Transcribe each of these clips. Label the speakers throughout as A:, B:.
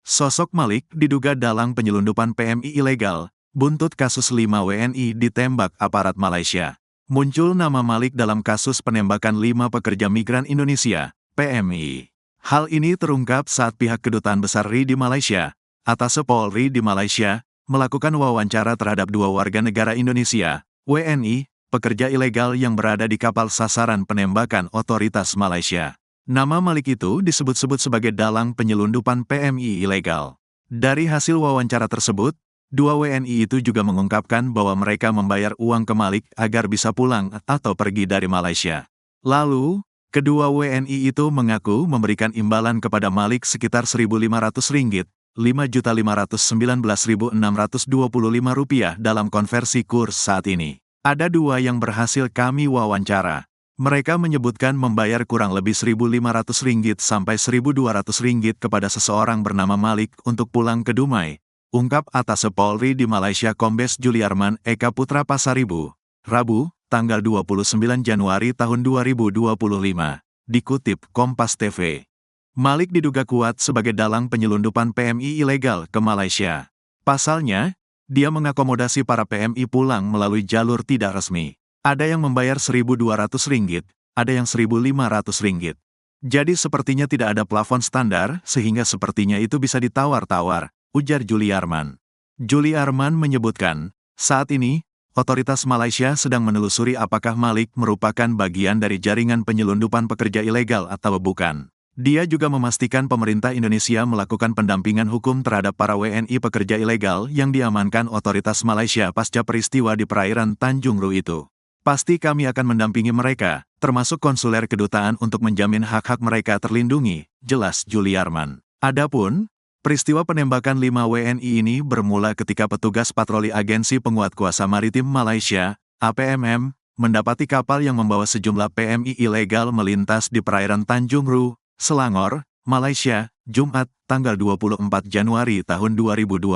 A: Sosok Malik diduga dalang penyelundupan PMI ilegal, buntut kasus 5 WNI ditembak aparat Malaysia. Muncul nama Malik dalam kasus penembakan 5 pekerja migran Indonesia, PMI. Hal ini terungkap saat pihak Kedutaan Besar RI di Malaysia, Atase Polri di Malaysia, melakukan wawancara terhadap 2 warga negara Indonesia, WNI, pekerja ilegal yang berada di kapal sasaran penembakan otoritas Malaysia. Nama Malik itu disebut-sebut sebagai dalang penyelundupan PMI ilegal. Dari hasil wawancara tersebut, 2 WNI itu juga mengungkapkan bahwa mereka membayar uang ke Malik agar bisa pulang atau pergi dari Malaysia. Lalu, kedua WNI itu mengaku memberikan imbalan kepada Malik sekitar Rp1.500, Rp5.519.625 dalam konversi kurs saat ini. Ada 2 yang berhasil kami wawancara. Mereka menyebutkan membayar kurang lebih Rp1.500 sampai Rp1.200 kepada seseorang bernama Malik untuk pulang ke Dumai, ungkap Atase Polri di Malaysia Kombes Juliarman Eka Putra Pasaribu, Rabu, tanggal 29 Januari tahun 2025, dikutip Kompas TV. Malik diduga kuat sebagai dalang penyelundupan PMI ilegal ke Malaysia. Pasalnya, dia mengakomodasi para PMI pulang melalui jalur tidak resmi. Ada yang membayar Rp1.200, ada yang Rp1.500. Jadi sepertinya tidak ada plafon standar, sehingga sepertinya itu bisa ditawar-tawar, ujar Juliarman. Juliarman menyebutkan, saat ini, otoritas Malaysia sedang menelusuri apakah Malik merupakan bagian dari jaringan penyelundupan pekerja ilegal atau bukan. Dia juga memastikan pemerintah Indonesia melakukan pendampingan hukum terhadap para WNI pekerja ilegal yang diamankan otoritas Malaysia pasca peristiwa di perairan Tanjung Ru itu. Pasti kami akan mendampingi mereka, termasuk konsuler kedutaan untuk menjamin hak-hak mereka terlindungi, jelas Juliarman. Adapun, peristiwa penembakan 5 WNI ini bermula ketika petugas patroli Agensi Penguatkuasa Maritim Malaysia, APMM, mendapati kapal yang membawa sejumlah PMI ilegal melintas di perairan Tanjung Ru, Selangor, Malaysia, Jumat, tanggal 24 Januari tahun 2025.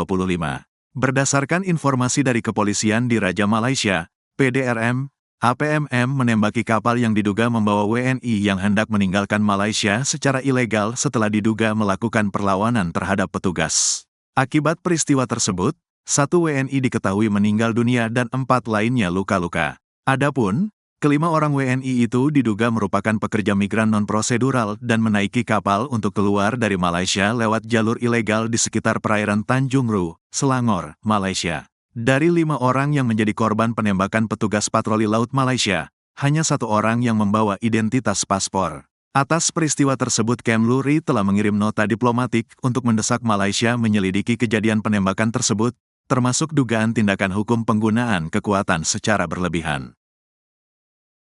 A: Berdasarkan informasi dari kepolisian di Raja Malaysia, PDRM, APMM menembaki kapal yang diduga membawa WNI yang hendak meninggalkan Malaysia secara ilegal setelah diduga melakukan perlawanan terhadap petugas. Akibat peristiwa tersebut, 1 WNI diketahui meninggal dunia dan 4 lainnya luka-luka. Adapun, kelima orang WNI itu diduga merupakan pekerja migran non-prosedural dan menaiki kapal untuk keluar dari Malaysia lewat jalur ilegal di sekitar perairan Tanjung Ru, Selangor, Malaysia. Dari 5 orang yang menjadi korban penembakan petugas patroli laut Malaysia, hanya 1 orang yang membawa identitas paspor. Atas peristiwa tersebut Kemlu RI telah mengirim nota diplomatik untuk mendesak Malaysia menyelidiki kejadian penembakan tersebut, termasuk dugaan tindakan hukum penggunaan kekuatan secara berlebihan.